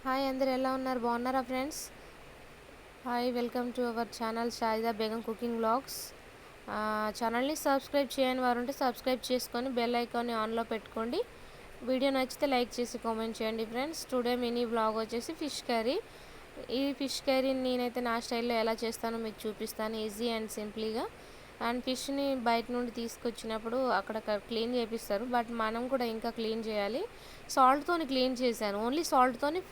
Hi అందరు ఎలా ఉన్నారు? బాగున్నారా friends? Hi, welcome to our channel Shajida Begum cooking vlogs. ఛానల్ని సబ్స్క్రైబ్ చేయని వారు ఉంటే సబ్స్క్రైబ్ చేసుకొని బెల్ ఐకాన్ని ఆన్లో పెట్టుకోండి. వీడియో నచ్చితే లైక్ చేసి కామెంట్ చేయండి ఫ్రెండ్స్. టుడే మినీ వ్లాగ్ వచ్చేసి ఫిష్ కర్రీ. ఈ ఫిష్ కర్రీని నేనైతే నా స్టైల్లో ఎలా చేస్తానో మీకు చూపిస్తాను, ఈజీ అండ్ సింప్లీగా. అండ్ ఫిష్ని బయట నుండి తీసుకొచ్చినప్పుడు అక్కడ క్లీన్ చేపిస్తారు, బట్ మనం కూడా ఇంకా క్లీన్ చేయాలి. సాల్ట్తోని క్లీన్ చేశాను, ఓన్లీ సాల్ట్తోని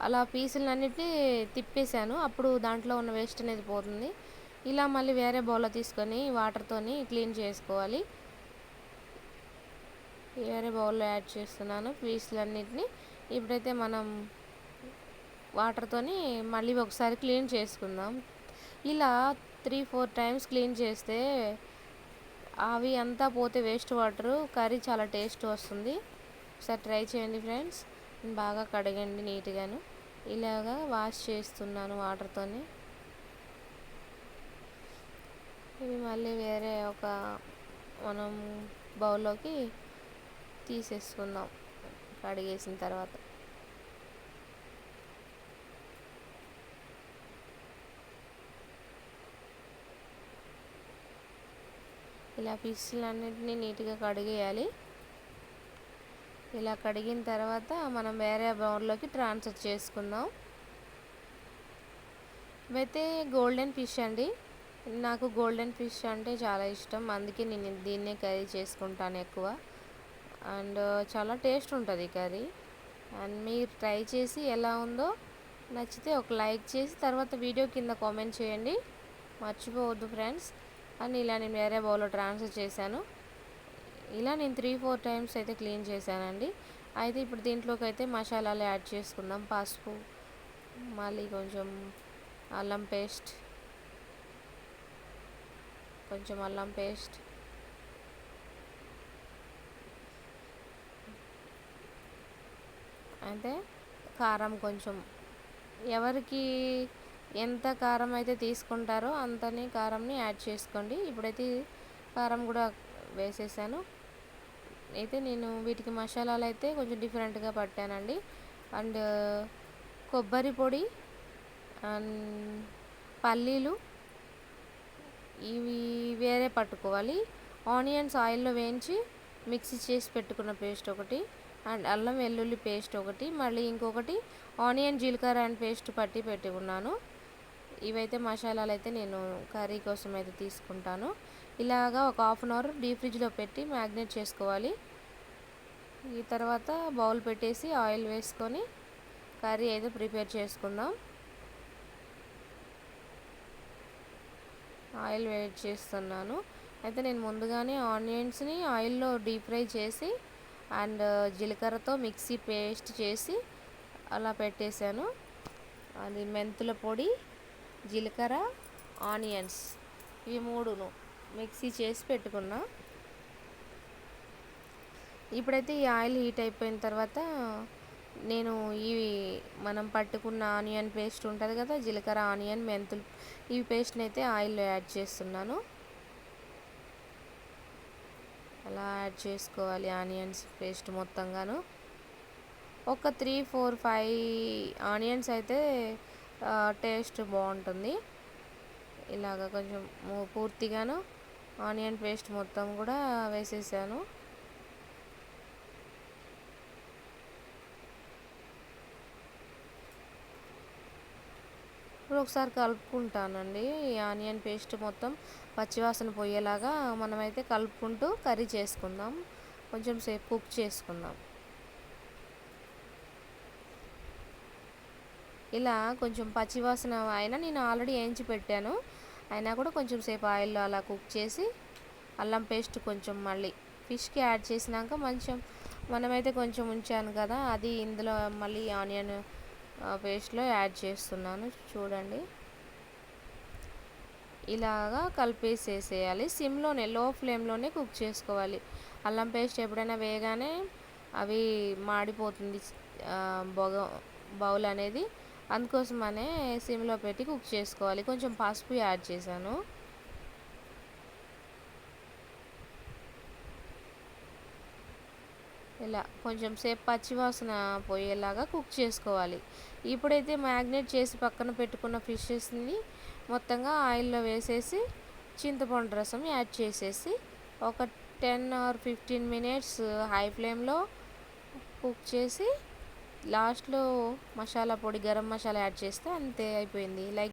అలా పీసులన్నిటిని తిప్పేసాను. అప్పుడు దాంట్లో ఉన్న వేస్ట్ అనేది పోతుంది. ఇలా మళ్ళీ వేరే బౌల్లో తీసుకొని వాటర్తోని క్లీన్ చేసుకోవాలి. వేరే బౌల్లో యాడ్ చేస్తున్నాను పీసులన్నిటిని. ఇప్పుడైతే మనం వాటర్తోని మళ్ళీ ఒకసారి క్లీన్ చేసుకుందాం. ఇలా 3-4 టైమ్స్ క్లీన్ చేస్తే అవి అంతా పోతే వేస్ట్ వాటర్ కర్రీ చాలా టేస్ట్ వస్తుంది. ఒకసారి ట్రై చేయండి ఫ్రెండ్స్. బాగా కడగండి నీట్గాను. ఇలాగా వాష్ చేస్తున్నాను వాటర్తోని. ఇవి మళ్ళీ వేరే ఒక మనం బౌల్లోకి తీసేసుకుందాం కడిగేసిన తర్వాత. ఇలా పీసులన్నింటినీ నీట్గా కడిగేయాలి. ఇలా కడిగిన తర్వాత మనం వేరే బౌల్లోకి ట్రాన్స్ఫర్ చేసుకుందాం. ఇవైతే గోల్డెన్ ఫిష్ అండి. నాకు గోల్డెన్ ఫిష్ అంటే చాలా ఇష్టం, అందుకే నేను దీన్నే కర్రీ చేసుకుంటాను ఎక్కువ. అండ్ చాలా టేస్ట్ ఉంటుంది కర్రీ. అండ్ మీరు ట్రై చేసి ఎలా ఉందో నచ్చితే ఒక లైక్ చేసి తర్వాత వీడియో కింద కామెంట్ చేయండి, మర్చిపోవద్దు ఫ్రెండ్స్. అని ఇలా నేను వేరే బౌల్లో ట్రాన్స్ఫర్ చేశాను. ఇలా నేను 3-4 టైమ్స్ అయితే క్లీన్ చేశానండి. అయితే ఇప్పుడు దీంట్లోకి అయితే మసాలాలు యాడ్ చేసుకుందాం. పసుపు, మళ్ళీ కొంచెం అల్లం పేస్ట్, అయితే కారం కొంచెం, ఎవరికి ఎంత కారం అయితే తీసుకుంటారో అంతని కారంని యాడ్ చేసుకోండి. ఇప్పుడైతే కారం కూడా వేసేసాను. అయితే నేను వీటికి మసాలాలు అయితే కొంచెం డిఫరెంట్గా పట్టానండి. అండ్ కొబ్బరి పొడి అండ్ పల్లీలు ఇవి వేరే పట్టుకోవాలి. ఆనియన్స్ ఆయిల్లో వేయించి మిక్సీ చేసి పెట్టుకున్న పేస్ట్ ఒకటి, అండ్ అల్లం వెల్లుల్లి పేస్ట్ ఒకటి, మళ్ళీ ఇంకొకటి ఆనియన్ జీలకర్ర అండ్ పేస్ట్ పట్టి పెట్టుకున్నాను. ఇవైతే మసాలాలు అయితే నేను కర్రీ కోసం అయితే తీసుకుంటాను. ఇలాగా ఒక 1/2 అవర్ డీప్ ఫ్రిడ్జ్లో పెట్టి మ్యాగ్నేట్ చేసుకోవాలి. ఈ తర్వాత బౌల్ పెట్టేసి ఆయిల్ వేసుకొని కర్రీ అయితే ప్రిపేర్ చేసుకుందాం. ఆయిల్ వేడి చేస్తున్నాను. అయితే నేను ముందుగానే ఆనియన్స్ని ఆయిల్లో డీప్ ఫ్రై చేసి అండ్ జీలకర్రతో మిక్సీ పేస్ట్ చేసి అలా పెట్టేశాను. అది మెంతుల పొడి, జీలకర్ర, ఆనియన్స్ ఇవి మూడును మిక్సీ చేసి పెట్టుకున్నా. ఇప్పుడైతే ఈ ఆయిల్ హీట్ అయిపోయిన తర్వాత నేను ఇవి మనం పట్టుకున్న ఆనియన్ పేస్ట్ ఉంటుంది కదా, జీలకర్ర, ఆనియన్, మెంతులు, ఈ పేస్ట్ని అయితే ఆయిల్లో యాడ్ చేస్తున్నాను. అలా యాడ్ చేసుకోవాలి ఆనియన్స్ పేస్ట్ మొత్తంగాను. ఒక 3-4-5 ఆనియన్స్ అయితే టేస్ట్ బాగుంటుంది. ఇలాగ కొంచెం పూర్తిగాను ఆనియన్ పేస్ట్ మొత్తం కూడా వేసేసాను. ఇప్పుడు ఒకసారి కలుపుకుంటానండి. ఈ ఆనియన్ పేస్ట్ మొత్తం పచ్చివాసన పోయేలాగా మనమైతే కలుపుకుంటూ కర్రీ చేసుకుందాం, కొంచెం సేపు కుక్ చేసుకుందాం. ఇలా కొంచెం పచ్చివాసన అయినా నేను ఆల్రెడీ వేయించి పెట్టాను, అయినా కూడా కొంచెం సేపు ఆయిల్లో అలా కుక్ చేసి అల్లం పేస్ట్ కొంచెం మళ్ళీ ఫిష్కి యాడ్ చేసినాక మనమైతే కొంచెం ఉంచాను కదా, అది ఇందులో మళ్ళీ ఆనియన్ పేస్ట్లో యాడ్ చేస్తున్నాను. చూడండి, ఇలాగా కలిపేసేసేయాలి. సిమ్లోనే, లో ఫ్లేమ్లోనే కుక్ చేసుకోవాలి. అల్లం పేస్ట్ ఎప్పుడైనా వేయగానే అవి మాడిపోతుంది బౌల్ అనేది, అందుకోసమనే సిమ్లో పెట్టి కుక్ చేసుకోవాలి. కొంచెం పసుపు యాడ్ చేశాను. ఇలా కొంచెం సేపు పచ్చివాసన పోయేలాగా కుక్ చేసుకోవాలి. ఇప్పుడైతే మ్యాగ్నేట్ చేసి పక్కన పెట్టుకున్న ఫిషెస్ని మొత్తంగా ఆయిల్లో వేసేసి చింతపండు రసం యాడ్ చేసేసి ఒక 10 ఆర్ 15 మినిట్స్ హై ఫ్లేమ్లో కుక్ చేసి లాస్ట్లో మసాలా పొడి, గరం మసాలా యాడ్ చేస్తే అంతే అయిపోయింది. లైక్